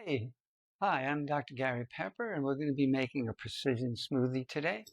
Hey, hi, I'm Dr. Gary Pepper, and we're going to be making a precision smoothie today.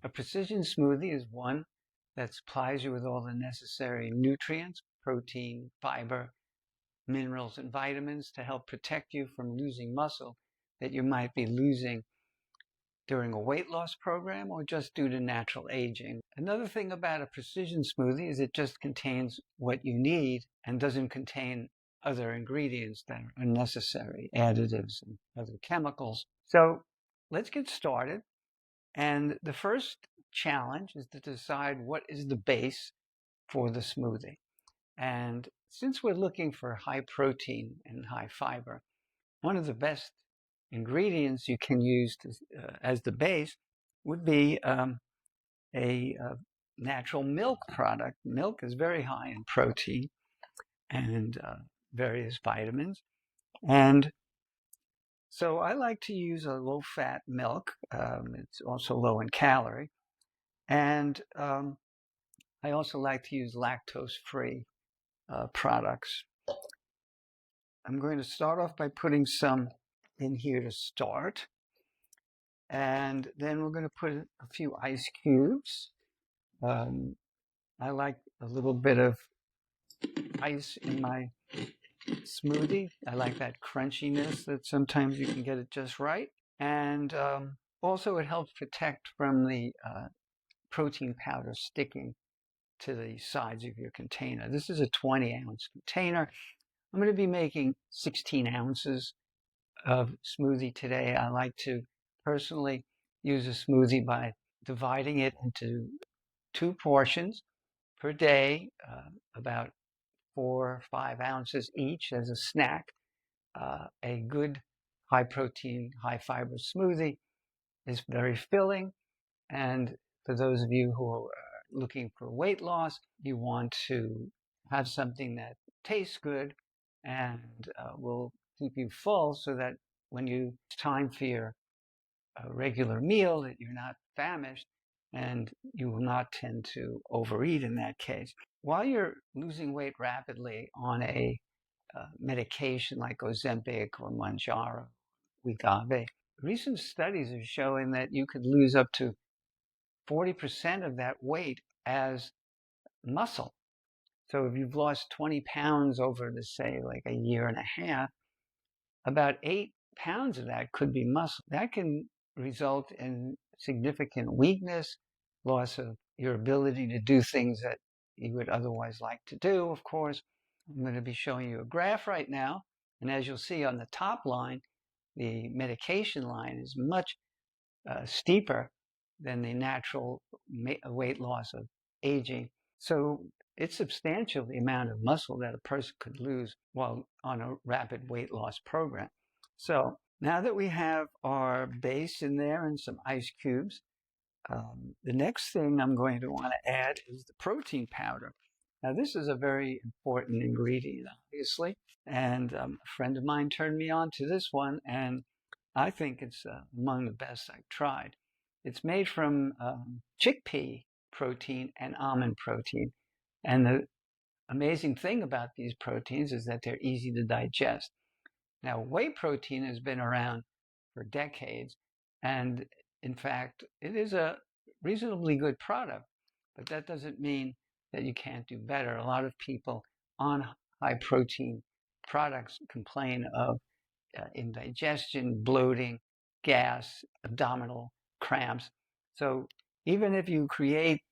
A precision smoothie is one that supplies you with all the necessary nutrients, protein, fiber, minerals, and vitamins to help protect you from losing muscle that you might be losing during a weight loss program or just due to natural aging. Another thing about a precision smoothie is it just contains what you need and doesn't contain other ingredients that are unnecessary, additives and other chemicals. So let's get started. And the first challenge is to decide what is the base for the smoothie. And since we're looking for high protein and high fiber, one of the best ingredients you can use as the base would be a natural milk product. Milk is very high in protein and various vitamins. And so I like to use a low-fat milk. It's also low in calorie. And I also like to use lactose-free products. I'm going to start off by putting some in here to start. And then we're going to put a few ice cubes. I like a little bit of ice in my smoothie. I like that crunchiness that sometimes you can get it just right. And also it helps protect from the protein powder sticking to the sides of your container. This is a 20-ounce container. I'm going to be making 16 ounces of smoothie today. I like to personally use a smoothie by dividing it into 2 portions per day, about 4 or 5 ounces each as a snack. A good high protein, high fiber smoothie is very filling. And for those of you who are looking for weight loss, you want to have something that tastes good and will keep you full so that when it's time for your regular meal, that you're not famished and you will not tend to overeat in that case. While you're losing weight rapidly on a medication like Ozempic or Mounjaro, Wegovy, recent studies are showing that you could lose up to 40% of that weight as muscle. So if you've lost 20 pounds over, to say, like a year and a half, about 8 pounds of that could be muscle. That can result in significant weakness, loss of your ability to do things that you would otherwise like to do, of course. I'm going to be showing you a graph right now. And as you'll see on the top line, the medication line is much steeper than the natural weight loss of aging. So it's substantial, the amount of muscle that a person could lose while on a rapid weight loss program. So now that we have our base in there and some ice cubes, the next thing I'm going to want to add is the protein powder. Now, this is a very important ingredient, obviously, and a friend of mine turned me on to this one, and I think it's among the best I've tried. It's made from chickpea protein and almond protein, and the amazing thing about these proteins is that they're easy to digest. Now, whey protein has been around for decades, and in fact, it is a reasonably good product, but that doesn't mean that you can't do better. A lot of people on high protein products complain of indigestion, bloating, gas, abdominal cramps. So even if you create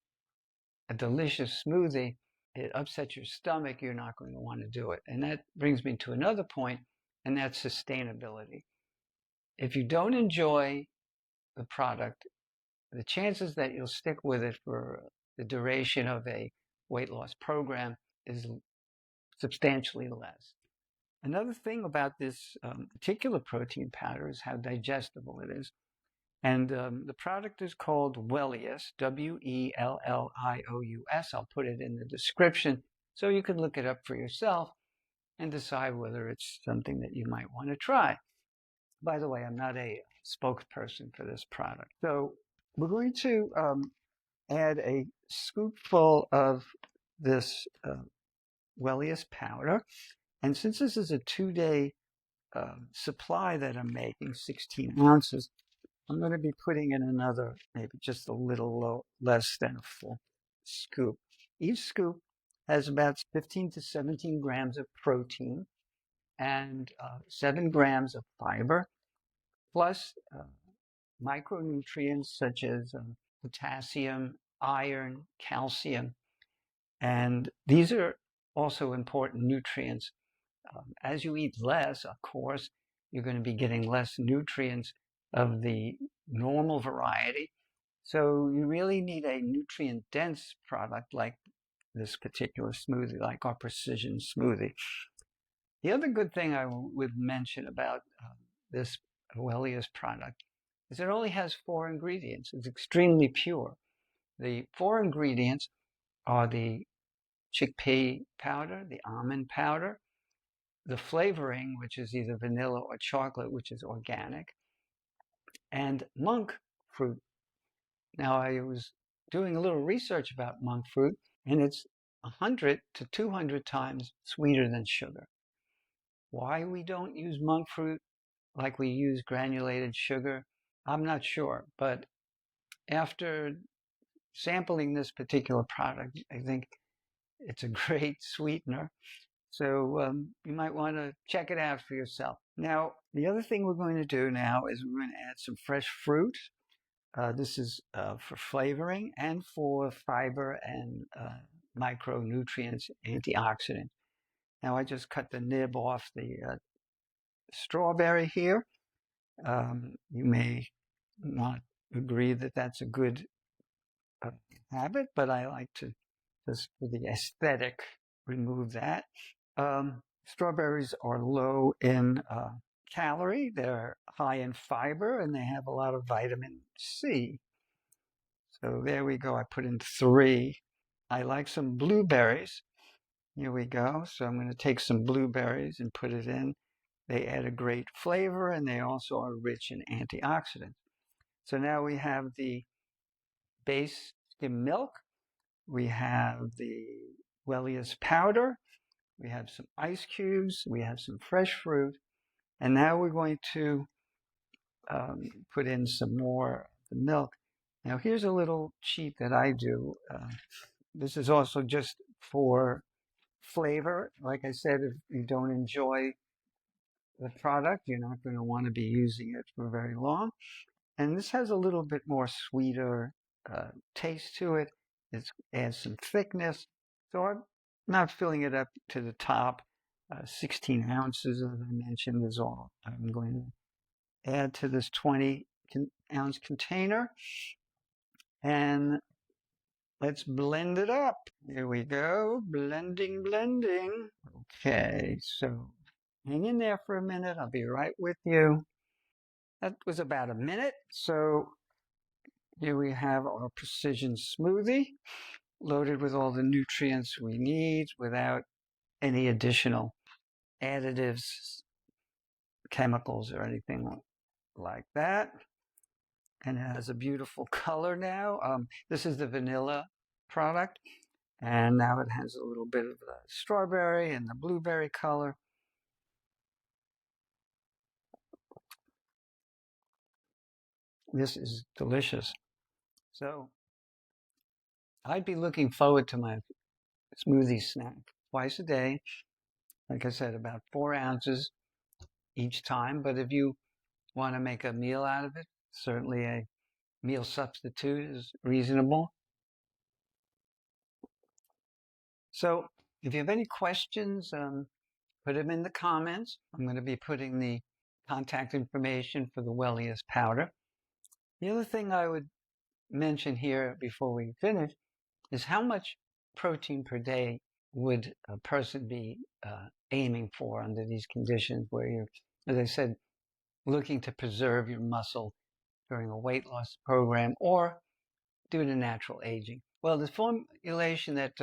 a delicious smoothie, it upsets your stomach, you're not going to want to do it. And that brings me to another point, and that's sustainability. If you don't enjoy the product, the chances that you'll stick with it for the duration of a weight loss program is substantially less. Another thing about this particular protein powder is how digestible it is. And the product is called Wellious, Wellious. I'll put it in the description so you can look it up for yourself and decide whether it's something that you might want to try. By the way, I'm not a spokesperson for this product. So we're going to add a scoopful of this Wellious powder. And since this is a 2-day supply that I'm making, 16 ounces, I'm going to be putting in another, maybe just a little less than a full scoop. Each scoop has about 15 to 17 grams of protein and 7 grams of fiber, plus micronutrients such as potassium, iron, calcium. And these are also important nutrients. As you eat less, of course, you're going to be getting less nutrients of the normal variety. So you really need a nutrient-dense product like this particular smoothie, like our Precision Smoothie. The other good thing I would mention about this Wellious product is it only has 4 ingredients. It's extremely pure. The 4 ingredients are the chickpea powder, the almond powder, the flavoring, which is either vanilla or chocolate, which is organic, and monk fruit. Now, I was doing a little research about monk fruit, and it's 100 to 200 times sweeter than sugar. Why we don't use monk fruit like we use granulated sugar, I'm not sure. But after sampling this particular product, I think it's a great sweetener. So you might want to check it out for yourself. Now, the other thing we're going to do now is we're going to add some fresh fruit. This is for flavoring and for fiber and micronutrients, antioxidants. Now, I just cut the nib off the strawberry here. You may not agree that that's a good habit, but I like to, just for the aesthetic, remove that. Strawberries are low in calorie, they're high in fiber, and they have a lot of vitamin C. So there we go. I put in 3. I like some blueberries. Here we go. So I'm going to take some blueberries and put it in. They add a great flavor, and they also are rich in antioxidants. So now we have the base skim milk. We have the Wellious powder. We have some ice cubes. We have some fresh fruit. And now we're going to put in some more of the milk. Now here's a little cheat that I do. This is also just for flavor. Like I said, if you don't enjoy the product, you're not going to want to be using it for very long. And this has a little bit more sweeter taste to it. It adds some thickness. So I'm not filling it up to the top. 16 ounces, as I mentioned, is all I'm going to add to this 20-ounce container. And let's blend it up. Here we go. Blending, blending. Okay, so hang in there for a minute. I'll be right with you. That was about a minute. So here we have our Precision Smoothie, loaded with all the nutrients we need without any additional additives, chemicals, or anything like that. And it has a beautiful color now. This is the vanilla product, and now it has a little bit of the strawberry and the blueberry color. This is delicious. So I'd be looking forward to my smoothie snack twice a day. Like I said, about 4 ounces each time. But if you want to make a meal out of it, certainly a meal substitute is reasonable. So if you have any questions, put them in the comments. I'm going to be putting the contact information for the Wellious powder. The other thing I would mention here before we finish is how much protein per day would a person be aiming for under these conditions where you're, as I said, looking to preserve your muscle during a weight loss program or due to natural aging. Well, the formulation that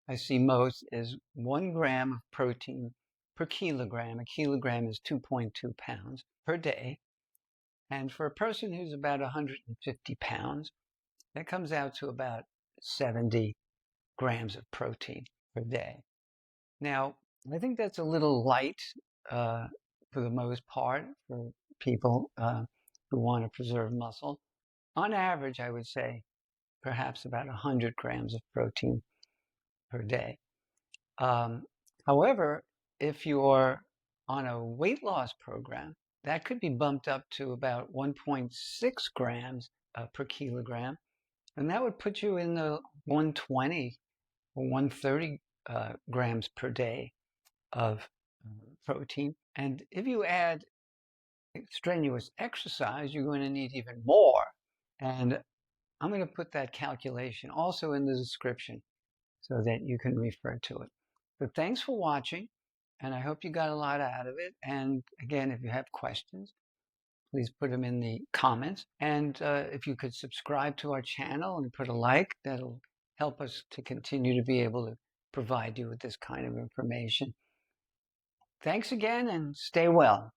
I see most is 1 gram of protein per kilogram. A kilogram is 2.2 pounds per day. And for a person who's about 150 pounds, that comes out to about 70 grams of protein per day. Now, I think that's a little light for the most part, for people who want to preserve muscle. On average, I would say perhaps about 100 grams of protein per day. However, if you're on a weight loss program, that could be bumped up to about 1.6 grams per kilogram, and that would put you in the 120 or 130 grams per day of protein. And if you add strenuous exercise, you're going to need even more. And I'm going to put that calculation also in the description so that you can refer to it. But thanks for watching, and I hope you got a lot out of it. And again, if you have questions, please put them in the comments. And if you could subscribe to our channel and put a like, that'll help us to continue to be able to provide you with this kind of information. Thanks again, and stay well.